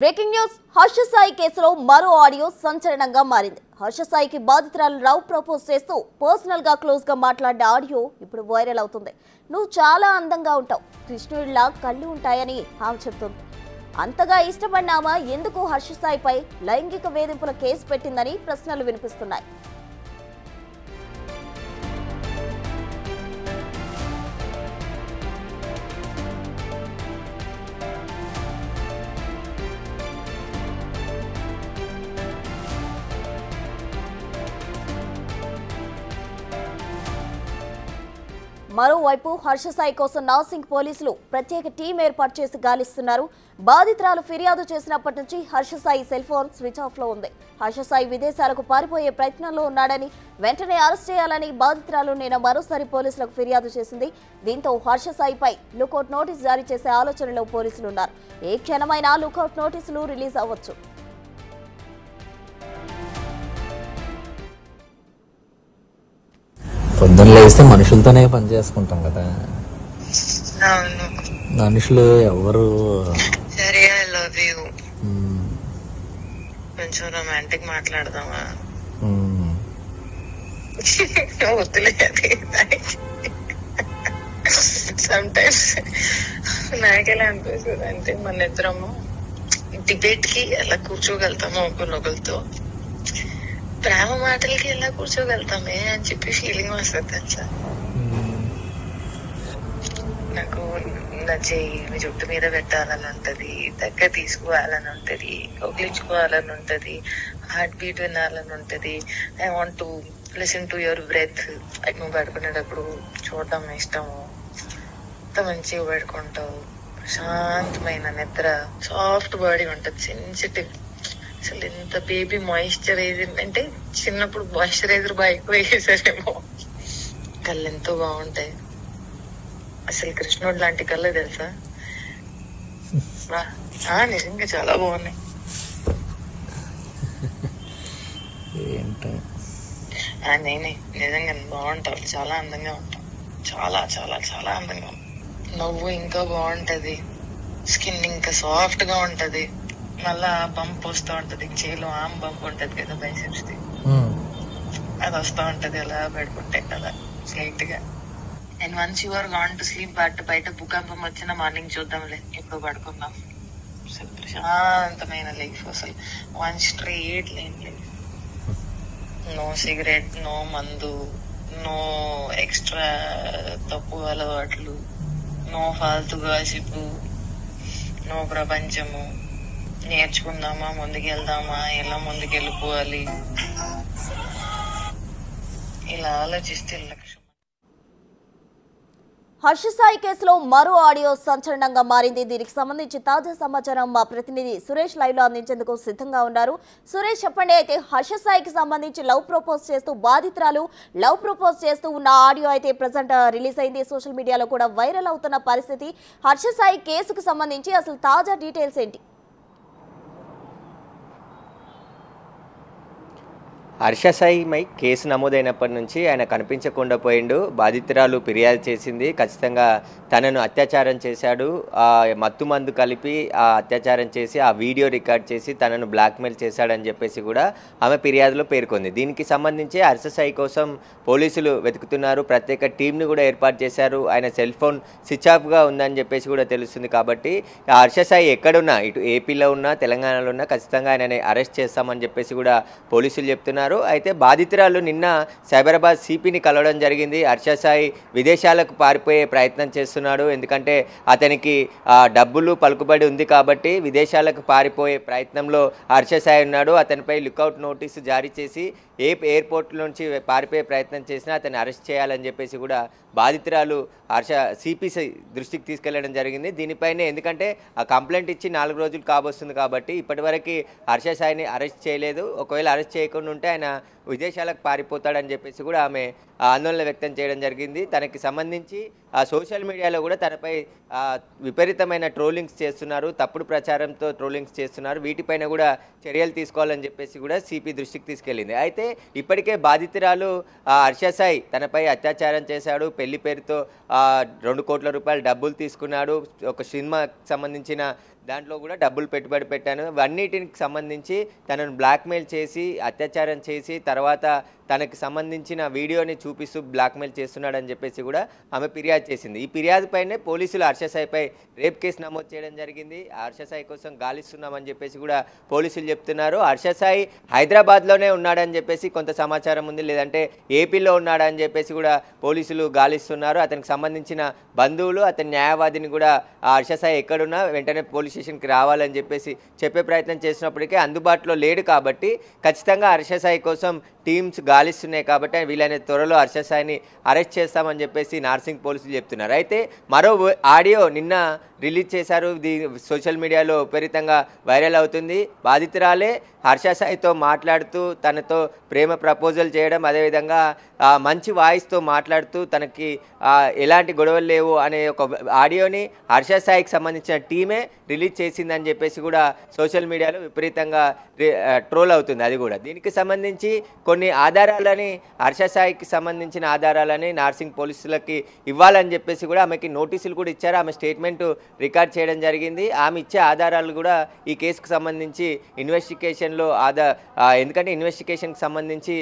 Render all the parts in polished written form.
Breaking news Harsha Sai కేసులో మరో audio సంచలనంగా మారింది. హర్ష సాయికి బాధితురాలు రావు ప్రపోజ్ చేస్తూ పర్సనల్ గా క్లోజ్ గా మాట్లాడిన ఆడియో ఇప్పుడు వైరల్ అవుతుంది. నువ్వు చాలా అందంగా ఉంటావు, కృష్ణుడిలా కళ్ళు ఉంటాయని ఆమె చెప్తుంది. అంతగా ఇష్టపడిన ఆమె ఎందుకు హర్ష సాయిపై లైంగిక వేధింపుల కేసు పెట్టిందని ప్రశ్నలు వినిపిస్తున్నాయి. మరోవైపు హర్ష సాయి కోసం నార్సింగ్ పోలీసులు ప్రత్యేక టీం ఏర్పాటు చేసి గాలిస్తున్నారు. బాధితురాలు ఫిర్యాదు చేసినప్పటి నుంచి Harsha Sai cell phone switch off లో ఉంది. హర్ష సాయి విదేశాలకు పారిపోయే ప్రయత్నంలో ఉన్నాడని, వెంటనే అరెస్ట్ చేయాలని బాధితురాలు నిన్న మరోసారి పోలీసులకు ఫిర్యాదు చేసింది. దీంతో హర్ష సాయిపై లుకౌట్ నోటీస్ జారీ చేసే ఆలోచనలో పోలీసులు ఉన్నారు. ఏ క్షణమైనా లుకౌట్ నోటీసులు రిలీజ్ అవ్వచ్చు. పొద్దున్న లేస్తే మనుషులతోనే పని చేసుకుంటాం కదా. మనుషులు ఎవరు సరే ఐ లవ్ యూ కొంచెం రొమాంటిక్ మాట్లాడదామా? వద్దులే, అది సమ్ టైమ్స్ నాకెలా అనిపిస్తుంది అంటే మన ఇద్దరము డిబేట్ కి ఎలా కూర్చోగలుగుతామో ఒకరినొకరితో, ప్రేమ మాటలకి ఎలా కూర్చోగలుగుతామే అని చెప్పి ఫీలింగ్ వస్తుంది తెలుసా. నాకు నా చెయ్యి చుట్టు మీద పెట్టాలని ఉంటది, దగ్గర తీసుకోవాలని ఉంటది, కౌగిలించుకోవాలని ఉంటది, హార్ట్ బీట్ వినాలని ఉంటది. I want to listen to your breath. నువ్వు పడుకునేటప్పుడు చూడడం ఇష్టము. అంత మంచిగా పడుకుంటావు, ప్రశాంతమైన నిద్ర, సాఫ్ట్ బాడీ ఉంటది, సెన్సిటివ్. అసలు ఎంత బేబీ మాయిశ్చరైజర్ అంటే చిన్నప్పుడు మాయిశ్చరైజర్ బాగా ఎక్కువ వేసేసారేమో. కళ్ళు ఎంతో బాగుంటాయి. అసలు కృష్ణుడు లాంటి కళ్ళు తెలుసా, నిజంగా చాలా బాగున్నాయి. నేనే నిజంగా బాగుంటావు, చాలా అందంగా ఉంటావు, చాలా చాలా చాలా అందంగా ఉంటావు. నవ్వు ఇంకా బాగుంటది, స్కిన్ ఇంకా సాఫ్ట్ గా ఉంటది, మళ్ళా బంప్ వస్తూ ఉంటది, చేలో ఆమ్ బంప్ ఉంటది కదా బైసెప్స్ ది, అది వస్తూ ఉంటది అలా పడుకుంటే కదా స్లైట్ గా. And once your gone to sleep బయట భూకంపం వచ్చిన మార్నింగ్ చూద్దాంలే, ఎప్పుడు పడుకుందాం. అసలు ప్రశాంతమైన లైఫ్, అసలు one straight line life. No cigarette, no మందు, నో ఎక్స్ట్రా తప్పు అలవాట్లు, నో ఫాల్తు గాసిపు, నో ప్రపంచము. నేర్చుకుందామా, ముందుకెళ్దామా, ఎలా ముందుకెళ్ళిపోవాలి, ఇలా ఆలోచిస్తే లక్ష్యం. హర్ష సాయి కేసులో మరో ఆడియో సంచలనంగా మారింది. దీనికి సంబంధించి తాజా సమాచారం మా ప్రతినిధి సురేష్ లైవ్ లో అందించేందుకు సిద్ధంగా ఉన్నారు. సురేష్, చెప్పండి. అయితే హర్ష సాయికి సంబంధించి లవ్ ప్రపోజ్ చేస్తూ బాధితురాలు లవ్ ప్రపోజ్ చేస్తూ ఉన్న ఆడియో అయితే ప్రజెంట్ రిలీజ్ అయింది. సోషల్ మీడియాలో కూడా వైరల్ అవుతున్న పరిస్థితి. హర్ష సాయి కేసుకు సంబంధించి అసలు తాజా డీటెయిల్స్ ఏంటి? హర్ష సాయిపై కేసు నమోదైనప్పటి నుంచి ఆయన కనిపించకుండా పోయిండు. బాధితురాలు ఫిర్యాదు చేసింది, ఖచ్చితంగా తనను అత్యాచారం చేశాడు, మత్తు మందు కలిపి ఆ అత్యాచారం చేసి ఆ వీడియో రికార్డ్ చేసి తనను బ్లాక్మెయిల్ చేశాడని చెప్పేసి కూడా ఆమె ఫిర్యాదులో పేర్కొంది. దీనికి సంబంధించి హర్ష సాయి కోసం పోలీసులు వెతుకుతున్నారు, ప్రత్యేక టీంను కూడా ఏర్పాటు చేశారు. ఆయన సెల్ ఫోన్ స్విచ్ ఆఫ్గా ఉందని చెప్పేసి కూడా తెలుస్తుంది. కాబట్టి హర్ష సాయి ఎక్కడున్నా, ఇటు ఏపీలో ఉన్నా తెలంగాణలో ఉన్నా ఖచ్చితంగా ఆయనని అరెస్ట్ చేస్తామని చెప్పేసి కూడా పోలీసులు చెప్తున్నారు. అయితే బాధితురాలు నిన్న సైబరాబాద్ సిపిని కలవడం జరిగింది. హర్ష సాయి విదేశాలకు పారిపోయే ప్రయత్నం చేస్తున్నాడు, ఎందుకంటే అతనికి డబ్బులు పలుకుబడి ఉంది కాబట్టి విదేశాలకు పారిపోయే ప్రయత్నంలో హర్ష సాయి ఉన్నాడు. అతనిపై లుకౌట్ నోటీసు జారీ చేసి ఏ ఎయిర్పోర్ట్ నుంచి పారిపోయే ప్రయత్నం చేసినా అతన్ని అరెస్ట్ చేయాలని చెప్పేసి కూడా బాధితురాలు సిపి దృష్టికి తీసుకెళ్లడం జరిగింది. దీనిపైనే ఎందుకంటే ఆ కంప్లైంట్ ఇచ్చి 4 రోజులు కాబోస్తుంది కాబట్టి ఇప్పటివరకు హర్ష సాయిని అరెస్ట్ చేయలేదు. ఒకవేళ అరెస్ట్ చేయకుండా ఉంటే ఆయన విదేశాలకు పారిపోతాడని చెప్పేసి కూడా ఆమె ఆందోళన వ్యక్తం చేయడం జరిగింది. తనకి సంబంధించి సోషల్ మీడియాలో కూడా తనపై విపరీతమైన ట్రోలింగ్స్ చేస్తున్నారు, తప్పుడు ప్రచారంతో ట్రోలింగ్స్ చేస్తున్నారు, వీటిపైన కూడా చర్యలు తీసుకోవాలని చెప్పేసి కూడా సిపి దృష్టికి తీసుకెళ్లింది. అయితే ఇప్పటికే బాధితురాలు హర్ష సాయి తనపై అత్యాచారం చేశాడు, పెళ్లి పేరుతో 2 కోట్ల రూపాయలు డబ్బులు తీసుకున్నాడు, ఒక సినిమాకి సంబంధించిన దాంట్లో కూడా డబ్బులు పెట్టుబడి పెట్టాను, అన్నిటికి సంబంధించి తనను బ్లాక్మెయిల్ చేసి అత్యాచారం చేసి తర్వాత తనకు సంబంధించిన వీడియోని చూపిస్తూ బ్లాక్మెయిల్ చేస్తున్నాడని చెప్పేసి కూడా ఆమె ఫిర్యాదు చేసింది. ఈ ఫిర్యాదుపైనే పోలీసులు హర్ష సాయిపై రేప్ కేసు నమోదు చేయడం జరిగింది. హర్ష సాయి కోసం గాలిస్తున్నామని చెప్పేసి కూడా పోలీసులు చెప్తున్నారు. హర్ష సాయి హైదరాబాద్లోనే ఉన్నాడని చెప్పేసి కొంత సమాచారం ఉంది, లేదంటే ఏపీలో ఉన్నాడని చెప్పేసి కూడా పోలీసులు గాలిస్తున్నారు. అతనికి సంబంధించిన బంధువులు అతని న్యాయవాదిని కూడా హర్ష సాయి ఎక్కడున్నా వెంటనే పోలీస్ స్టేషన్కి రావాలని చెప్పేసి చెప్పే ప్రయత్నం చేసినప్పటికీ అందుబాటులో లేడు. కాబట్టి ఖచ్చితంగా హర్ష సాయి కోసం టీమ్స్ గాలిస్తున్నాయి కాబట్టి వీళ్ళని త్వరలో హర్ష సాయిని అరెస్ట్ చేస్తామని చెప్పేసి నార్సింగ్ పోలీసులు చెప్తున్నారు. అయితే మరో ఆడియో నిన్న రిలీజ్ చేశారు, ఇది సోషల్ మీడియాలో విపరీతంగా వైరల్ అవుతుంది. బాధితురాలే హర్ష సాయితో మాట్లాడుతూ తనతో ప్రేమ ప్రపోజల్ చేయడం, అదేవిధంగా మంచి వాయిస్తో మాట్లాడుతూ తనకి ఎలాంటి గొడవలు లేవు అనే ఒక ఆడియోని హర్ష సాయికి సంబంధించిన టీమే రిలీజ్ చేసిందని చెప్పేసి కూడా సోషల్ మీడియాలో విపరీతంగా ట్రోల్ అవుతుంది. అది కూడా దీనికి సంబంధించి కొన్ని ఆధారాలని హర్ష సాయికి సంబంధించిన ఆధారాలని నార్సింగ్ పోలీసులకి ఇవ్వాలని చెప్పేసి కూడా ఆమెకి నోటీసులు కూడా ఇచ్చారు. ఆమె స్టేట్మెంట్ రికార్డ్ చేయడం జరిగింది. ఆమె ఇచ్చే ఆధారాలు కూడా ఈ కేసుకు సంబంధించి ఇన్వెస్టిగేషన్లో ఎందుకంటే ఇన్వెస్టిగేషన్కి సంబంధించి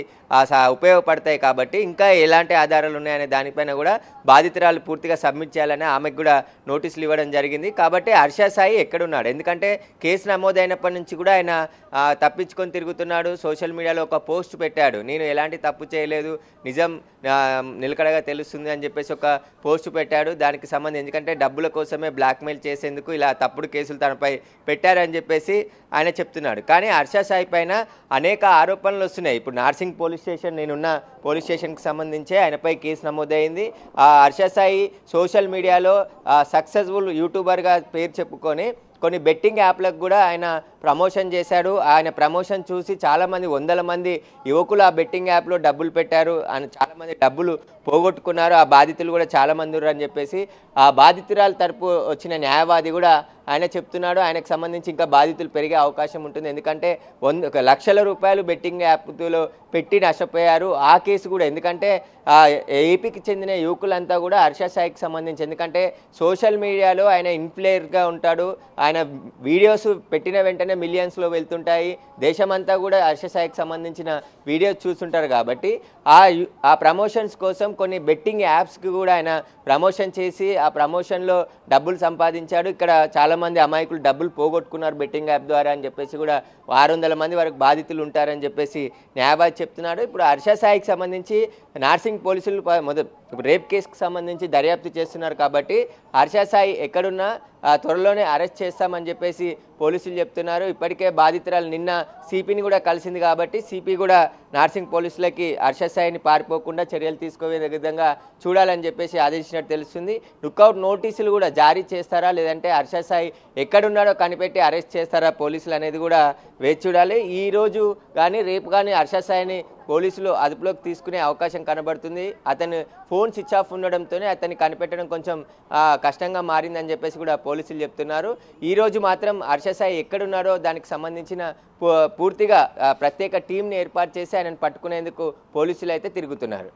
ఉపయోగపడతాయి కాబట్టి ఇంకా ఎలాంటి ఆధారాలు ఉన్నాయనే దానిపైన కూడా బాధితురాలు పూర్తిగా సబ్మిట్ చేయాలని ఆమెకు కూడా నోటీసులు ఇవ్వడం జరిగింది. కాబట్టి హర్ష సాయి ఎక్కడున్నాడు, ఎందుకంటే కేసు నమోదైనప్పటి నుంచి కూడా ఆయన తప్పించుకొని తిరుగుతున్నాడు. సోషల్ మీడియాలో ఒక పోస్ట్ పెట్టాడు, నేను ఎలాంటి తప్పు చేయలేదు, నిజం నిలకడగా తెలుస్తుంది అని చెప్పేసి ఒక పోస్ట్ పెట్టాడు. దానికి సంబంధించి ఎందుకంటే డబ్బుల కోసమే బ్లాక్మెయిల్ చేసేందుకు ఇలా తప్పుడు కేసులు తనపై పెట్టారని చెప్పేసి ఆయన చెప్తున్నాడు. కానీ హర్ష సాయి పైన అనేక ఆరోపణలు వస్తున్నాయి. ఇప్పుడు నార్సింగ్ పోలీస్ స్టేషన్, నేనున్న పోలీస్ స్టేషన్కి సంబంధించి ఆయనపై కేసు నమోదైంది. హర్ష సాయి సోషల్ మీడియాలో సక్సెస్ఫుల్ యూట్యూబర్గా పేరు చెప్పుకొని కొన్ని బెట్టింగ్ యాప్లకు కూడా ఆయన ప్రమోషన్ చేశాడు. ఆయన ప్రమోషన్ చూసి చాలామంది వందల మంది యువకులు ఆ బెట్టింగ్ యాప్లో డబ్బులు పెట్టారు, ఆయన చాలామంది డబ్బులు పోగొట్టుకున్నారు. ఆ బాధితులు కూడా చాలామంది ఉన్నారు అని చెప్పేసి ఆ బాధితురాల తరపు వచ్చిన న్యాయవాది కూడా ఆయన చెప్తున్నాడు. ఆయనకు సంబంధించి ఇంకా బాధితులు పెరిగే అవకాశం ఉంటుంది, ఎందుకంటే 1 లక్షల రూపాయలు బెట్టింగ్ యాప్లో పెట్టి నష్టపోయారు. ఆ కేసు కూడా ఎందుకంటే ఏపీకి చెందిన యువకులంతా కూడా హర్ష సాయికి సంబంధించి, ఎందుకంటే సోషల్ మీడియాలో ఆయన ఇన్ఫ్లుయెన్సర్గా ఉంటాడు. ఆయన వీడియోస్ పెట్టిన వెంటనే మిలియన్స్లో వెళ్తుంటాయి. దేశమంతా కూడా హర్ష సాయికి సంబంధించిన వీడియోస్ చూస్తుంటారు. కాబట్టి ఆ ప్రమోషన్స్ కోసం కొన్ని బెట్టింగ్ యాప్స్కి కూడా ఆయన ప్రమోషన్ చేసి ఆ ప్రమోషన్లో డబ్బులు సంపాదించాడు. ఇక్కడ చాలామంది అమాయకులు డబ్బులు పోగొట్టుకున్నారు బెట్టింగ్ యాప్ ద్వారా అని చెప్పేసి కూడా 600 మంది వరకు బాధితులు ఉంటారని చెప్పేసి న్యాయవాది చెప్తున్నాడు. ఇప్పుడు హర్ష సాయికి సంబంధించి నార్సింగ్ పోలీసులు రేప్ కేసుకు సంబంధించి దర్యాప్తు చేస్తున్నారు. కాబట్టి హర్ష సాయి ఎక్కడున్నా త్వరలోనే అరెస్ట్ చేస్తామని చెప్పేసి పోలీసులు చెప్తున్నారు. ఇప్పటికే బాధితురాలు నిన్న సిపిని కూడా కలిసింది కాబట్టి సిపి కూడా నార్సింగ్ పోలీసులకి హర్ష సాయిని పారిపోకుండా చర్యలు తీసుకునే విధంగా చూడాలని చెప్పేసి ఆదేశించినట్టు తెలుస్తుంది. లుక్అవుట్ నోటీసులు కూడా జారీ చేస్తారా, లేదంటే హర్ష సాయి ఎక్కడున్నాడో కనిపెట్టి అరెస్ట్ చేస్తారా పోలీసులు అనేది కూడా వేచి చూడాలి. ఈరోజు కానీ రేపు కానీ హర్ష సాయిని పోలీసులు అదుపులోకి తీసుకునే అవకాశం కనబడుతుంది. అతను ఫోన్ స్విచ్ ఆఫ్ ఉండడంతోనే అతన్ని కనిపెట్టడం కొంచెం కష్టంగా మారిందని చెప్పేసి కూడా పోలీసులు చెప్తున్నారు. ఈరోజు మాత్రం హర్ష సాయి ఎక్కడున్నారో దానికి సంబంధించిన పూర్తిగా ప్రత్యేక టీంని ఏర్పాటు చేసి ఆయనను పట్టుకునేందుకు పోలీసులు అయితే తిరుగుతున్నారు.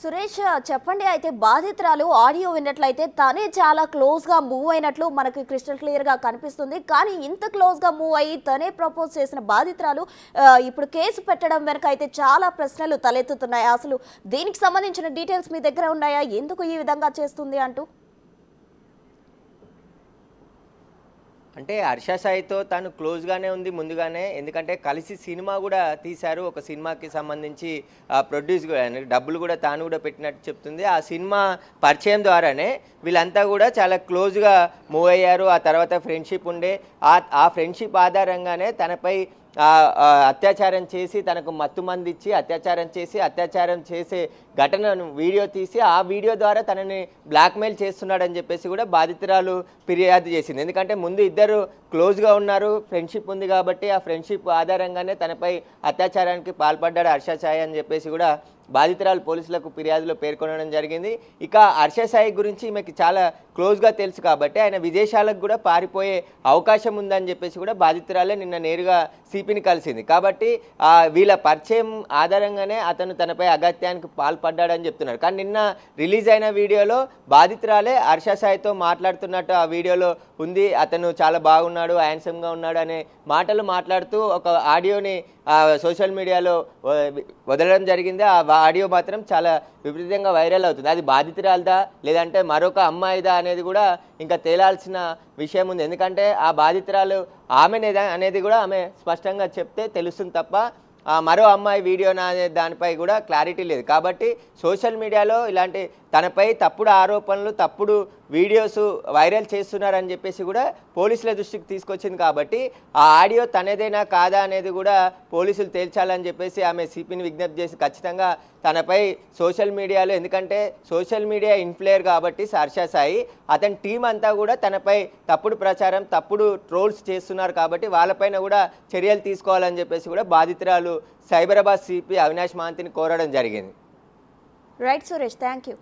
సురేష్ చెప్పండి, అయితే బాధితురాలు ఆడియో విన్నట్లయితే తనే చాలా క్లోజ్గా మూవ్ అయినట్లు మనకి క్రిస్టల్ క్లియర్గా కనిపిస్తుంది. కానీ ఇంత క్లోజ్గా మూవ్ అయ్యి తనే ప్రపోజ్ చేసిన బాధితురాలు ఇప్పుడు కేసు పెట్టడం వెనక అయితే చాలా ప్రశ్నలు తలెత్తుతున్నాయి. అసలు దీనికి సంబంధించిన డీటెయిల్స్ మీ దగ్గర ఉన్నాయా, ఎందుకు ఈ విధంగా చేస్తుంది అంటూ? అంటే హర్ష సాయితో తాను క్లోజ్గానే ఉంది ముందుగానే, ఎందుకంటే కలిసి సినిమా కూడా తీశారు. ఒక సినిమాకి సంబంధించి ప్రొడ్యూస్ కూడా డబ్బులు కూడా తాను కూడా పెట్టినట్టు చెప్తుంది. ఆ సినిమా పరిచయం ద్వారానే వీళ్ళంతా కూడా చాలా క్లోజ్గా మూవ్ అయ్యారు. ఆ తర్వాత ఫ్రెండ్షిప్ ఉండే ఆ ఫ్రెండ్షిప్ ఆధారంగానే తనపై అత్యాచారం చేసి తనకు మత్తు మంది ఇచ్చి అత్యాచారం చేసే ఘటనను వీడియో తీసి ఆ వీడియో ద్వారా తనని బ్లాక్మెయిల్ చేస్తున్నాడని చెప్పేసి కూడా బాధితురాలు ఫిర్యాదు చేసింది. ఎందుకంటే ముందు ఇద్దరు క్లోజ్గా ఉన్నారు, ఫ్రెండ్షిప్ ఉంది కాబట్టి ఆ ఫ్రెండ్షిప్ ఆధారంగానే తనపై అత్యాచారానికి పాల్పడ్డాడు హర్ష సాయి అని చెప్పేసి కూడా బాధితురాలు పోలీసులకు ఫిర్యాదులో పేర్కొనడం జరిగింది. ఇక హర్ష సాయి గురించి ఈమెకి చాలా క్లోజ్గా తెలుసు కాబట్టి ఆయన విదేశాలకు కూడా పారిపోయే అవకాశం ఉందని చెప్పేసి కూడా బాధితురాలే నిన్న నేరుగా సిపిని కలిసింది. కాబట్టి వీళ్ళ పరిచయం ఆధారంగానే అతను తనపై అగత్యానికి పాల్పడ్డాడని చెప్తున్నారు. కానీ నిన్న రిలీజ్ అయిన వీడియోలో బాధితురాలే హర్ష సాయితో మాట్లాడుతున్నట్టు ఆ వీడియోలో ఉంది, అతను చాలా బాగున్నాడు, హ్యాండ్సమ్గా ఉన్నాడు అనే మాటలు మాట్లాడుతూ ఒక ఆడియోని సోషల్ మీడియాలో వదలడం జరిగింది. ఆ ఆడియో మాత్రం చాలా విపరీతంగా వైరల్ అవుతుంది. అది బాధితురాలదా లేదంటే మరొక అమ్మాయిదా అనేది కూడా ఇంకా తేలాల్సిన విషయం ఉంది. ఎందుకంటే ఆ బాధితురాలు ఆమెనేదా అనేది కూడా ఆమె స్పష్టంగా చెప్తే తెలుస్తుంది తప్ప మరో అమ్మాయి వీడియో అనే దానిపై కూడా క్లారిటీ లేదు. కాబట్టి సోషల్ మీడియాలో ఇలాంటి తనపై తప్పుడు ఆరోపణలు, తప్పుడు వీడియోస్ వైరల్ చేస్తున్నారని చెప్పేసి కూడా పోలీసుల దృష్టికి తీసుకొచ్చింది. కాబట్టి ఆ ఆడియో తనదేనా కాదా అనేది కూడా పోలీసులు తేల్చాలని చెప్పేసి ఆమె సిపిని విజ్ఞప్తి చేసి ఖచ్చితంగా తనపై సోషల్ మీడియాలో, ఎందుకంటే సోషల్ మీడియా ఇన్ఫ్లుయర్ కాబట్టి హర్ష సాయి, అతని టీం అంతా కూడా తనపై తప్పుడు ప్రచారం, తప్పుడు ట్రోల్స్ చేస్తున్నారు కాబట్టి వాళ్ళపైన కూడా చర్యలు తీసుకోవాలని చెప్పేసి కూడా బాధితురాలు సైబరాబాద్ సిపి అవినాష్ మహంతిని కోరడం జరిగింది. Right Suresh, thank you.